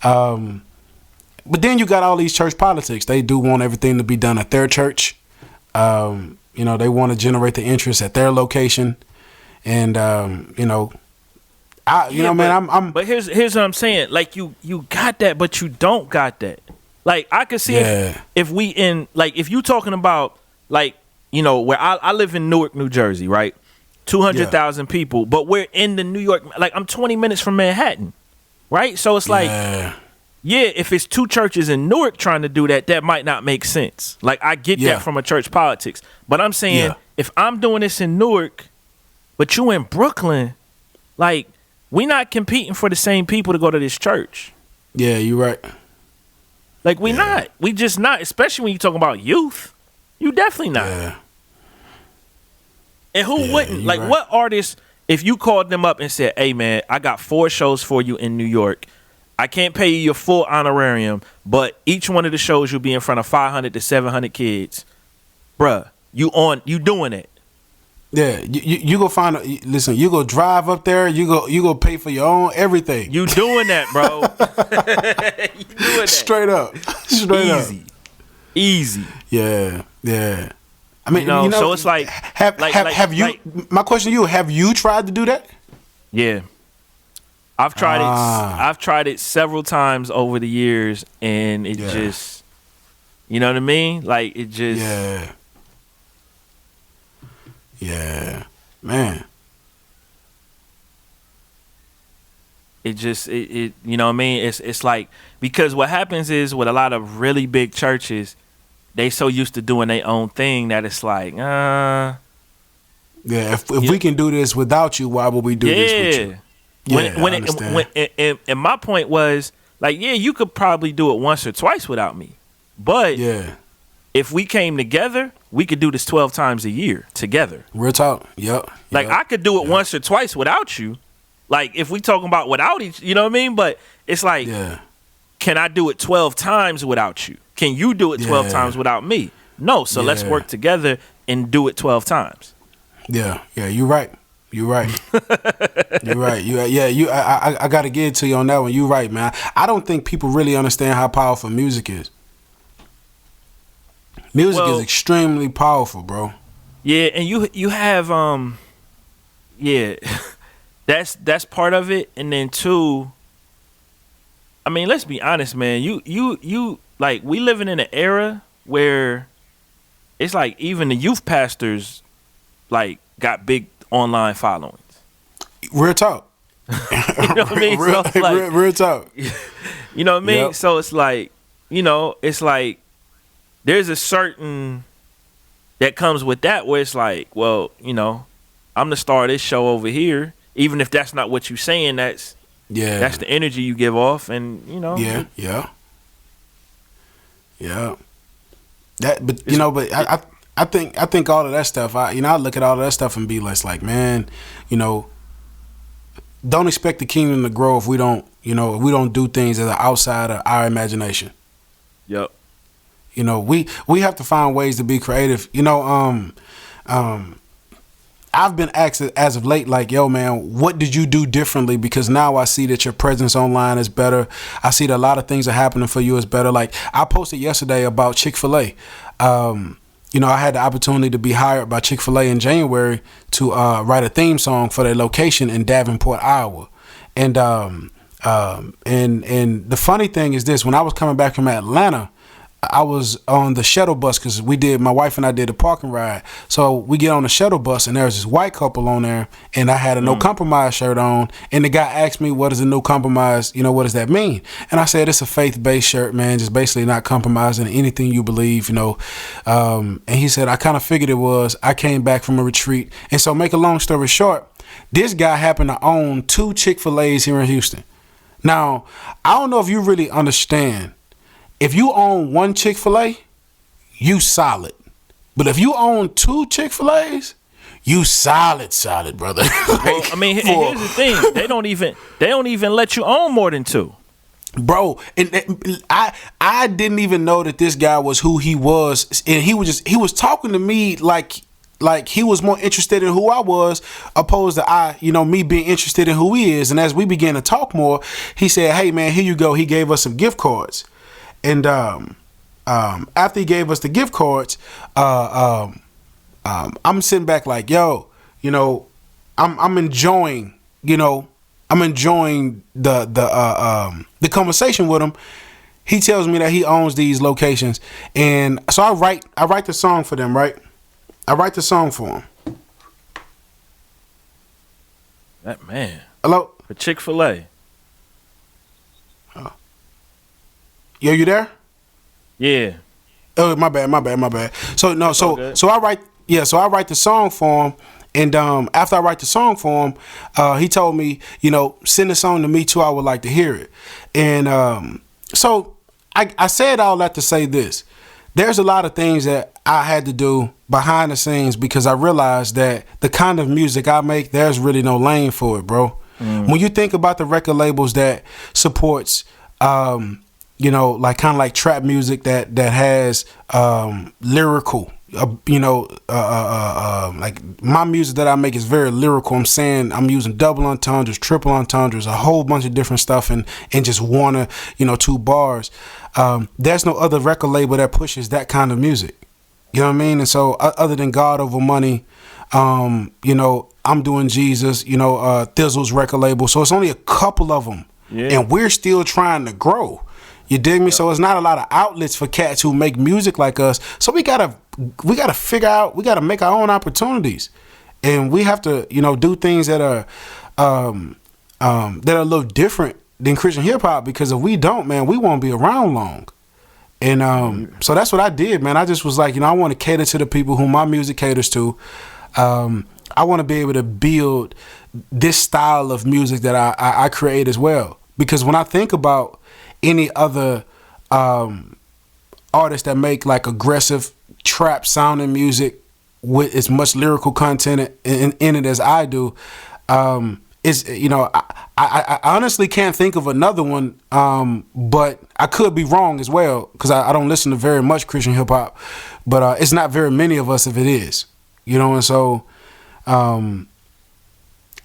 But then you got all these church politics. They do want everything to be done at their church. You know, they want to generate the interest at their location, and man, But here's what I'm saying. Like you got that, but you don't got that. Like I could see if we in, like, if you talking about, like, you know, where I live in Newark, New Jersey, right? 200,000 people, but we're in the New York. Like I'm 20 minutes from Manhattan, right? So it's like. Yeah, if it's two churches in Newark trying to do that, that might not make sense. Like, I get that from a church politics. But I'm saying, if I'm doing this in Newark, but you in Brooklyn, like, we not competing for the same people to go to this church. Yeah, you're right. Like, we not. We just not, especially when you talking about youth. You definitely not. Yeah. And who wouldn't? Like, what artist, if you called them up and said, hey, man, I got 4 shows for you in New York. I can't pay you your full honorarium, but each one of the shows you'll be in front of 500 to 700 kids. Bruh, you doing it. Yeah, you go find listen, you go drive up there, you go pay for your own everything. You doing that, bro. You doing that. Straight up. Easy. Yeah. I mean, you know, so it's like have you, my question to you, have you tried to do that? Yeah. I've tried it. I've tried it several times over the years, and it just, you know what I mean? Like, it just. Yeah, man. It just, you know what I mean? It's like, because what happens is with a lot of really big churches, they so used to doing their own thing that it's like, Yeah, if we can do this without you, why would we do this with you? And my point was, like, yeah, you could probably do it once or twice without me, but if we came together, we could do this 12 times a year together. Real talk. Yep. Like, I could do it once or twice without you. Like, if we talking about without each, you know what I mean? But it's like, can I do it 12 times without you? Can you do it 12 times without me? No. So let's work together and do it 12 times. Yeah. You're right. You're right. You're right. I got to get it to you on that one. You're right, man. I don't think people really understand how powerful music is. Music is extremely powerful, bro. Yeah, and you have that's part of it, and then two, I mean, let's be honest, man. You like, we living in an era where it's like even the youth pastors like got big online followings. Real talk. You know what I mean? Real talk. You know what I mean? Yep. So it's like, you know, it's like there's a certain that comes with that where it's like, well, you know, I'm the star of this show over here. Even if that's not what you're saying, that's the energy you give off, and you know. Yeah. That, but you know, but I think all of that stuff. I look at all of that stuff and be less like, man, you know, don't expect the kingdom to grow if we don't do things that are outside of our imagination. Yep. You know, we have to find ways to be creative. You know, I've been asked as of late, like, yo, man, what did you do differently? Because now I see that your presence online is better. I see that a lot of things are happening for you is better. Like, I posted yesterday about Chick-fil-A. You know, I had the opportunity to be hired by Chick-fil-A in January to write a theme song for their location in Davenport, Iowa. And the funny thing is this: when I was coming back from Atlanta, I was on the shuttle bus because my wife and I did a parking ride. So we get on the shuttle bus and there's this white couple on there, and I had a No Compromise shirt on, and the guy asked me, what does a No Compromise, what does that mean? And I said, it's a faith-based shirt, man, just basically not compromising anything you believe, and he said, I kind of figured it was. I came back from a retreat. And so make a long story short, this guy happened to own 2 Chick-fil-A's here in Houston. Now, I don't know if you really understand. If you own 1 Chick-fil-A, you solid. But if you own 2 Chick-fil-A's, you solid, brother. Well, I mean, here's the thing: they don't even let you own more than 2. Bro, and I didn't even know that this guy was who he was, and he was talking to me like he was more interested in who I was, opposed to me being interested in who he is. And as we began to talk more, he said, "Hey man, here you go." He gave us some gift cards. And after he gave us the gift cards, I'm sitting back like, yo, I'm enjoying, the conversation with him. He tells me that he owns these locations, and so I write the song for them, right? I write the song for him. That man. Hello? For Chick-fil-A. Yo, you there? Yeah. Oh, my bad. So no, so I write the song for him, and after I write the song for him, he told me, send the song to me too. I would like to hear it, and so I said all that to say this: there's a lot of things that I had to do behind the scenes because I realized that the kind of music I make, there's really no lane for it, bro. When you think about the record labels that supports like kind of like trap music that has lyrical, like my music that I make is very lyrical. I'm saying I'm using double entendres, triple entendres, a whole bunch of different stuff, and just 1 or 2 bars. There's no other record label that pushes that kind of music. You know what I mean? And so other than God Over Money, I'm doing Jesus, Thizzle's record label. So it's only a couple of them, and we're still trying to grow. You dig me? So it's not a lot of outlets for cats who make music like us. So we gotta figure out. We gotta make our own opportunities, and we have to do things that are a little different than Christian hip hop. Because if we don't, man, we won't be around long. And so that's what I did, man. I just was like, I want to cater to the people who my music caters to. I want to be able to build this style of music that I create as well. Because when I think about any other artists that make like aggressive trap sounding music with as much lyrical content in it as I do, is I honestly can't think of another one, but I could be wrong as well because I don't listen to very much Christian hip hop, but it's not very many of us if it is, and so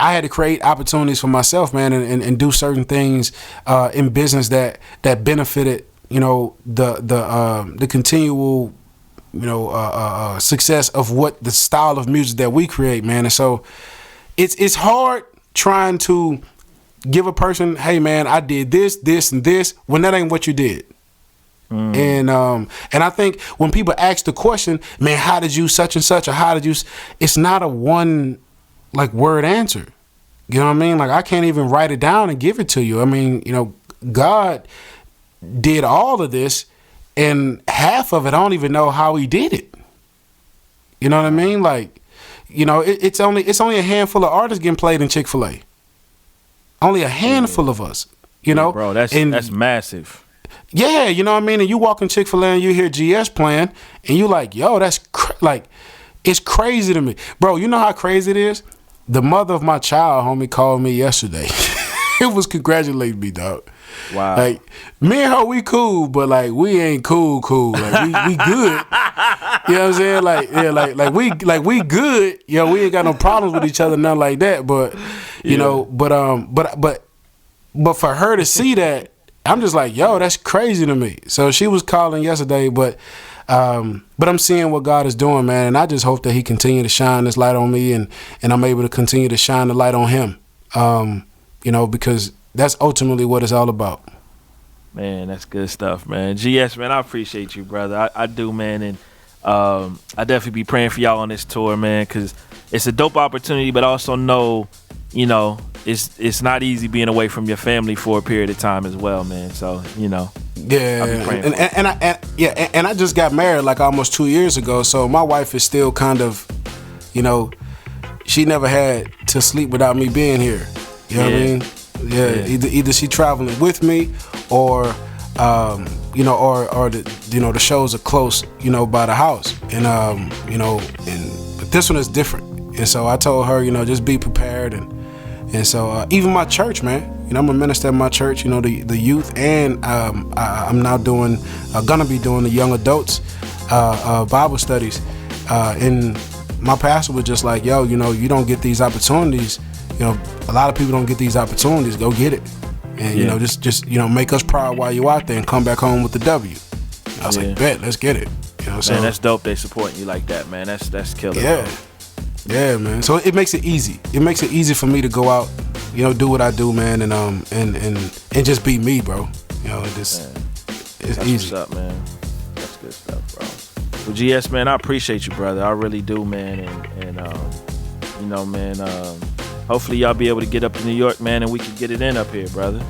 I had to create opportunities for myself, man, and do certain things in business that benefited, the continual, success of what the style of music that we create, man. And so it's hard trying to give a person, hey, man, I did this, and this, when that ain't what you did. And I think when people ask the question, man, how did you such and such, or how did you, it's not a one like word answer. You know what I mean? Like I can't even write it down and give it to you. I mean, God did all of this, and half of it I don't even know how he did it. You know what I mean? Like, it's only a handful of artists getting played in Chick-fil-A. Only a handful of us. Bro, that's massive. Yeah, you know what I mean? And you walk in Chick-fil-A and you hear GS playing, and you like, yo, that's it's crazy to me. Bro, you know how crazy it is? The mother of my child, homie, called me yesterday. It was congratulating me, dog. Wow. Like, me and her, we cool, but like we ain't cool. Like we good. You know what I'm saying? Like, yeah, like we good. We ain't got no problems with each other, nothing like that. But but for her to see that, I'm just like, yo, that's crazy to me. So she was calling yesterday, but I'm seeing what God is doing, man, and I just hope that he continue to shine this light on me, and I'm able to continue to shine the light on him, because that's ultimately what it's all about. Man, that's good stuff, man. GS, man, I appreciate you, brother. I do, man, and I definitely be praying for y'all on this tour, man, because it's a dope opportunity, but also know, you know, it's not easy being away from your family for a period of time as well, man. So, you know. Yeah, and I just got married like almost 2 years ago, so my wife is still kind of, you know, she never had to sleep without me being here. You know what I mean? Yeah. Either she traveling with me, or you know, or the, you know, the shows are close, you know, by the house, and you know, but this one is different, and so I told her, you know, just be prepared, and so even my church, man, you know, I'm a minister at my church, you know, the youth, and I'm now gonna be doing the young adults Bible studies, and my pastor was just like, yo, you know, you don't get these opportunities, you know, a lot of people don't get these opportunities, go get it. And, you know, just you know, make us proud while you're out there and come back home with the W. I was like, bet, let's get it. You know, so, man, that's dope. They supporting you like that, man. That's killer. Yeah. Bro. Yeah, man. So it makes it easy. It makes it easy for me to go out, you know, do what I do, man, and just be me, bro. You know, it's easy. What's up, man? That's good stuff, bro. Well, GS, man, I appreciate you, brother. I really do, man. And you know, man, hopefully y'all be able to get up to New York, man, and we can get it in up here, brother.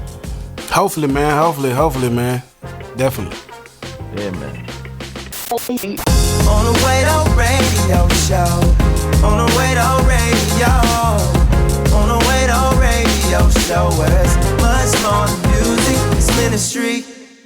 Hopefully, man. Hopefully, man. Definitely. Yeah, man. On the Way Out Radio Show.